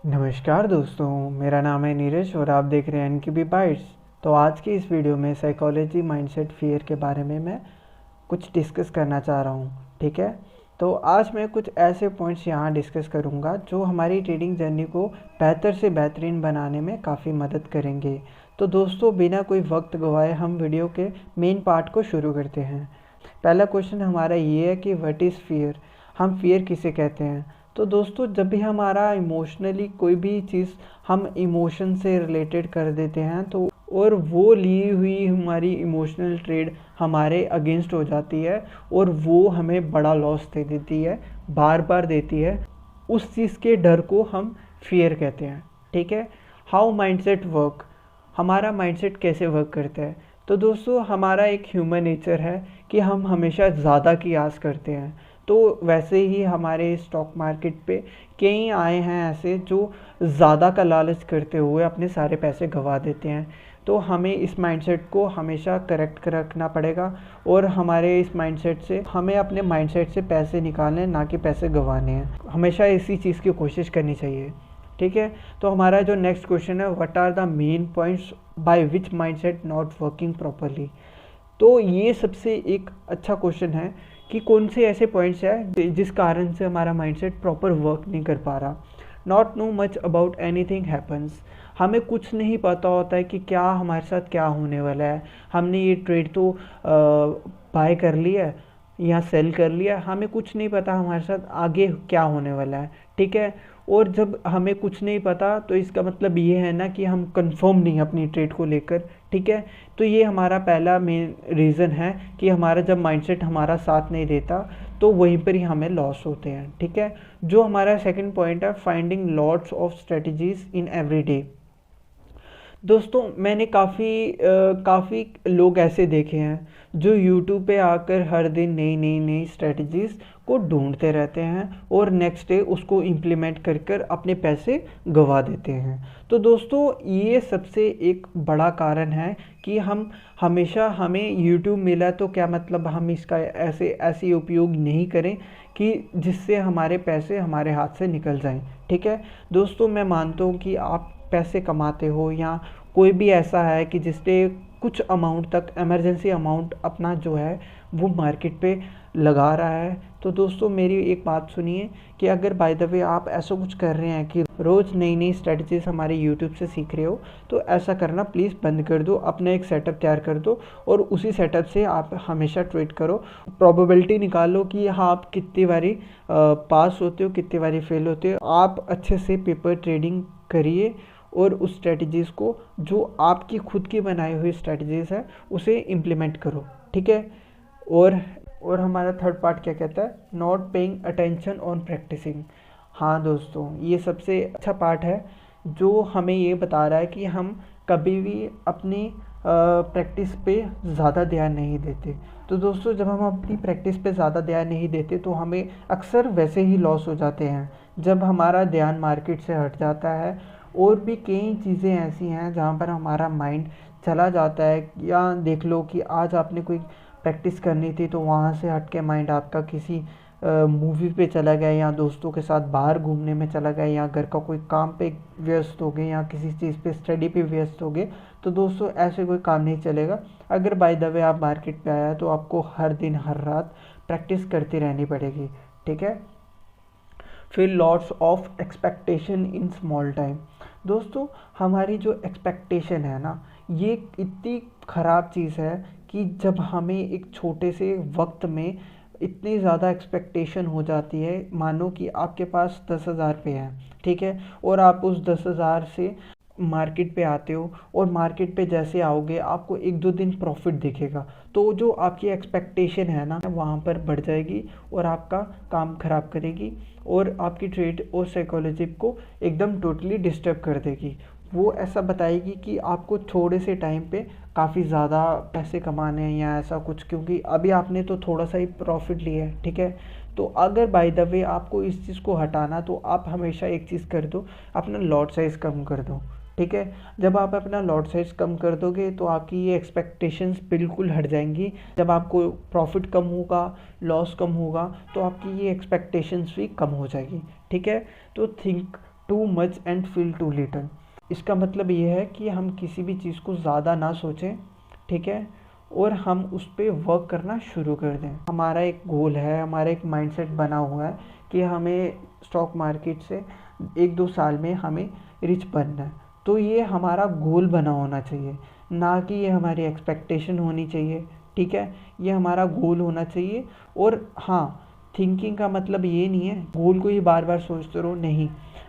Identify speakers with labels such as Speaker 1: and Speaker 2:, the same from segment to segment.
Speaker 1: नमस्कार दोस्तों, मेरा नाम है नीरज और आप देख रहे हैं एनकेबी बाइट्स। तो आज की इस वीडियो में साइकोलॉजी माइंडसेट फियर के बारे में मैं कुछ डिस्कस करना चाह रहा हूँ। ठीक है, तो आज मैं कुछ ऐसे पॉइंट्स यहाँ डिस्कस करूँगा जो हमारी ट्रेडिंग जर्नी को बेहतर से बेहतरीन बनाने में काफ़ी मदद करेंगे। तो दोस्तों, बिना कोई वक्त गवाए हम वीडियो के मेन पार्ट को शुरू करते हैं। पहला क्वेश्चन हमारा ये है कि व्हाट इज़ फियर, हम फियर किसे कहते हैं। तो दोस्तों, जब भी हमारा इमोशनली कोई भी चीज़ हम इमोशन से रिलेटेड कर देते हैं तो और वो ली हुई हमारी इमोशनल ट्रेड हमारे अगेंस्ट हो जाती है और वो हमें बड़ा लॉस दे देती है, बार बार देती है, उस चीज़ के डर को हम फियर कहते हैं। ठीक है, हाउ माइंडसेट वर्क, हमारा माइंडसेट कैसे वर्क करता है। तो दोस्तों, हमारा एक ह्यूमन नेचर है कि हम हमेशा ज़्यादा की आस करते हैं। तो वैसे ही हमारे स्टॉक मार्केट पे कई आए हैं ऐसे जो ज़्यादा का लालच करते हुए अपने सारे पैसे गंवा देते हैं। तो हमें इस माइंडसेट को हमेशा करेक्ट कर रखना पड़ेगा और हमारे इस माइंडसेट से हमें अपने माइंडसेट से पैसे निकालने ना कि पैसे गंवाने हैं। हमेशा इसी चीज़ की कोशिश करनी चाहिए। ठीक है, तो हमारा जो नेक्स्ट क्वेश्चन है, what are the main points by which mindset not working properly. तो ये सबसे एक अच्छा क्वेश्चन है कि कौन से ऐसे पॉइंट्स हैं जिस कारण से हमारा माइंडसेट प्रॉपर वर्क नहीं कर पा रहा। Not know much about anything happens, हमें कुछ नहीं पता होता है कि क्या हमारे साथ क्या होने वाला है। हमने ये ट्रेड तो बाय कर लिया है या सेल कर लिया, हमें कुछ नहीं पता हमारे साथ आगे क्या होने वाला है। ठीक है, और जब हमें कुछ नहीं पता तो इसका मतलब ये है ना कि हम कंफर्म नहीं अपनी ट्रेड को लेकर। ठीक है, तो ये हमारा पहला मेन रीज़न है कि हमारा जब माइंडसेट हमारा साथ नहीं देता तो वहीं पर ही हमें लॉस होते हैं। ठीक है, जो हमारा सेकंड पॉइंट है, finding lots of strategies in every day. दोस्तों, मैंने काफ़ी लोग ऐसे देखे हैं जो यूट्यूब पे आकर हर दिन नई नई नई स्ट्रेटजीज़ को ढूंढते रहते हैं और नेक्स्ट डे उसको इम्प्लीमेंट कर कर अपने पैसे गंवा देते हैं। तो दोस्तों, ये सबसे एक बड़ा कारण है कि हम हमेशा हमें यूट्यूब मिला तो क्या मतलब हम इसका ऐसे उपयोग नहीं करें कि जिससे हमारे पैसे हमारे हाथ से निकल जाएं। ठीक है दोस्तों, मैं मानता हूँ कि आप पैसे कमाते हो या कोई भी ऐसा है कि जिससे कुछ अमाउंट तक इमरजेंसी अमाउंट अपना जो है वो मार्केट पे लगा रहा है। तो दोस्तों, मेरी एक बात सुनिए कि अगर बाय द वे आप ऐसा कुछ कर रहे हैं कि रोज़ नई नई स्ट्रेटजीज हमारे यूट्यूब से सीख रहे हो, तो ऐसा करना प्लीज़ बंद कर दो। अपना एक सेटअप तैयार कर दो और उसी सेटअप से आप हमेशा ट्रेड करो। प्रोबेबिलिटी निकालो कि हाँ, आप कितनी बारी पास होते हो, कितनी बारी फेल होते हो। आप अच्छे से पेपर ट्रेडिंग करिए और उस स्ट्रेटजीज़ को, जो आपकी खुद की बनाई हुई स्ट्रेटजीज़ है, उसे इम्प्लीमेंट करो। ठीक है, और और हमारा थर्ड पार्ट क्या कहता है, not paying attention on practising. हाँ दोस्तों, ये सबसे अच्छा पार्ट है जो हमें ये बता रहा है कि हम कभी भी अपनी प्रैक्टिस पे ज़्यादा ध्यान नहीं देते। तो दोस्तों, जब हम अपनी प्रैक्टिस पे ज़्यादा ध्यान नहीं देते तो हमें अक्सर वैसे ही लॉस हो जाते हैं जब हमारा ध्यान मार्केट से हट जाता है। और भी कई चीज़ें ऐसी हैं जहाँ पर हमारा माइंड चला जाता है। या देख लो कि आज आपने कोई प्रैक्टिस करनी थी तो वहाँ से हट के माइंड आपका किसी मूवी पे चला गया या दोस्तों के साथ बाहर घूमने में चला गया या घर का कोई काम पे व्यस्त हो गए या किसी चीज़ पे स्टडी पे व्यस्त हो गए। तो दोस्तों, ऐसे कोई काम नहीं चलेगा। अगर बाय द वे आप मार्केट पे आया तो आपको हर दिन हर रात प्रैक्टिस करती रहनी पड़ेगी। ठीक है, फिर lots of expectation in small time. दोस्तों, हमारी जो एक्सपेक्टेशन है ना, ये इतनी ख़राब चीज़ है कि जब हमें एक छोटे से वक्त में इतनी ज़्यादा एक्सपेक्टेशन हो जाती है। मानो कि आपके पास 10,000 रुपये हैं, ठीक है, और आप उस 10,000 से मार्केट पे आते हो और मार्केट पे जैसे आओगे आपको एक दो दिन प्रॉफिट दिखेगा, तो जो आपकी एक्सपेक्टेशन है ना वहाँ पर बढ़ जाएगी और आपका काम ख़राब करेगी और आपकी ट्रेड और साइकोलॉजी को एकदम टोटली डिस्टर्ब कर देगी। वो ऐसा बताएगी कि आपको थोड़े से टाइम पे काफ़ी ज़्यादा पैसे कमाने हैं या ऐसा कुछ, क्योंकि अभी आपने तो थोड़ा सा ही प्रॉफिट लिया है। ठीक है, तो अगर बाय द वे आपको इस चीज़ को हटाना तो आप हमेशा एक चीज़ कर दो, अपना लॉट साइज़ कम कर दो। ठीक है, जब आप अपना लॉट साइज़ कम कर दोगे तो आपकी ये एक्सपेक्टेशंस बिल्कुल हट जाएंगी। जब आपको प्रॉफिट कम होगा, लॉस कम होगा, तो आपकी ये एक्सपेक्टेशंस भी कम हो जाएगी। ठीक है, तो think too much and feel too little. इसका मतलब ये है कि हम किसी भी चीज़ को ज़्यादा ना सोचें, ठीक है, और हम उस पर वर्क करना शुरू कर दें। हमारा एक गोल है, हमारा एक माइंडसेट बना हुआ है कि हमें स्टॉक मार्केट से 1-2 साल में हमें रिच बनना है, तो ये हमारा गोल बना होना चाहिए, ना कि ये हमारी एक्सपेक्टेशन होनी चाहिए, ठीक है। ये हमारा गोल होना चाहिए। और हाँ, थिंकिंग का मतलब ये नहीं है गोल को ही बार बार सोचते रहो, नहीं।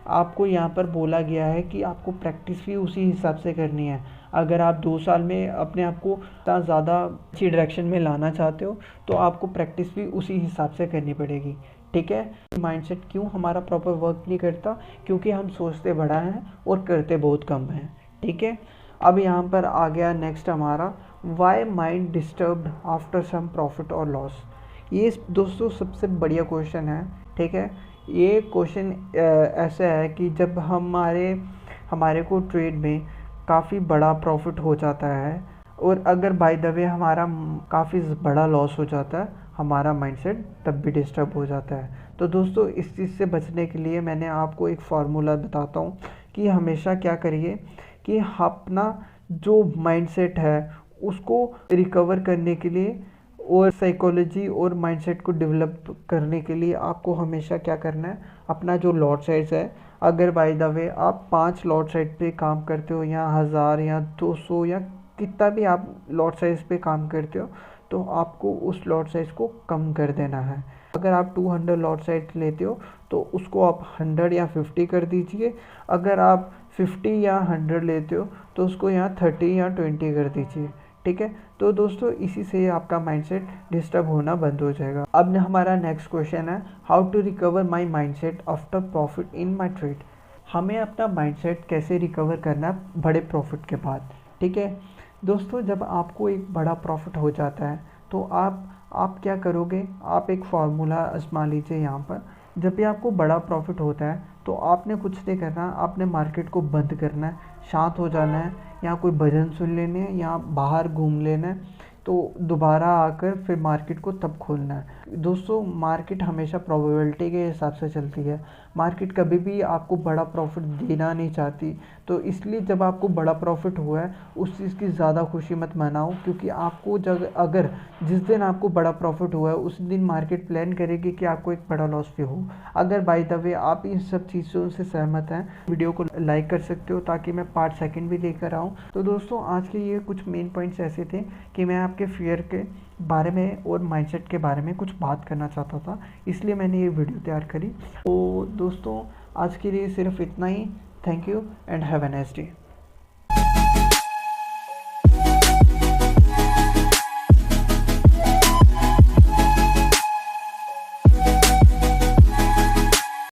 Speaker 1: आपको यहाँ पर बोला गया है कि आपको प्रैक्टिस भी उसी हिसाब से करनी है। अगर आप 2 साल में अपने आप को इतना ज़्यादा अच्छी डायरेक्शन में लाना चाहते हो तो आपको प्रैक्टिस भी उसी हिसाब से करनी पड़ेगी, ठीक है। माइंडसेट क्यों हमारा प्रॉपर वर्क नहीं करता? क्योंकि हम सोचते बड़ा हैं और करते बहुत कम हैं, ठीक है। अब यहाँ पर आ गया नेक्स्ट हमारा, why mind disturbed after some profit और लॉस। ये दोस्तों सबसे बढ़िया क्वेश्चन है, ठीक है। ये क्वेश्चन ऐसा है कि जब हमारे को ट्रेड में काफ़ी बड़ा प्रॉफिट हो जाता है और अगर बाय द वे हमारा काफ़ी बड़ा लॉस हो जाता है, हमारा माइंडसेट तब भी डिस्टर्ब हो जाता है। तो दोस्तों इस चीज़ से बचने के लिए मैंने आपको एक फार्मूला बताता हूँ कि हमेशा क्या करिए कि अपना जो माइंडसेट है उसको रिकवर करने के लिए और साइकोलॉजी और माइंडसेट को डेवलप करने के लिए आपको हमेशा क्या करना है, अपना जो लॉट साइज है, अगर बाय द वे आप 5 लॉट साइज पे काम करते हो या 1000 या 200 या कितना भी आप लॉट साइज पे काम करते हो, तो आपको उस लॉट साइज को कम कर देना है। अगर आप 200 लॉट साइज लेते हो तो उसको आप 100 या 50 कर दीजिए। अगर आप 50 या 100 लेते हो तो उसको यहाँ 30 या 20 कर दीजिए, ठीक है। तो दोस्तों इसी से आपका माइंडसेट डिस्टर्ब होना बंद हो जाएगा। अब हमारा नेक्स्ट क्वेश्चन है, how to recover my mindset after profit in my trade. हमें अपना माइंडसेट कैसे रिकवर करना है बड़े प्रॉफिट के बाद, ठीक है। दोस्तों जब आपको एक बड़ा प्रॉफिट हो जाता है तो आप क्या करोगे, आप एक फार्मूला आजमा लीजिए यहाँ पर। जब भी आपको बड़ा प्रॉफिट होता है तो आपने कुछ नहीं करना, आपने मार्केट को बंद करना है, शांत हो जाना है, या कोई भजन सुन लेने हैं या बाहर घूम लेना है, तो दोबारा आकर फिर मार्केट को तब खोलना है। दोस्तों मार्केट हमेशा प्रोबेबिलिटी के हिसाब से चलती है, मार्केट कभी भी आपको बड़ा प्रॉफिट देना नहीं चाहती। तो इसलिए जब आपको बड़ा प्रॉफिट हुआ है उस चीज़ की ज़्यादा खुशी मत मनाओ, क्योंकि आपको अगर जिस दिन आपको बड़ा प्रॉफिट हुआ है उस दिन मार्केट प्लान करेगी कि आपको एक बड़ा लॉस भी हो। अगर बाय द वे आप इन सब चीज़ों से सहमत हैं, वीडियो को लाइक कर सकते हो ताकि मैं पार्ट सेकंड भी लेकर आऊँ। तो दोस्तों आज के ये कुछ मेन पॉइंट्स ऐसे थे कि मैं आपके फियर के बारे में और माइंडसेट के बारे में कुछ बात करना चाहता था, इसलिए मैंने ये वीडियो तैयार करी। तो दोस्तों आज के लिए सिर्फ इतना ही। Thank you and have a nice day.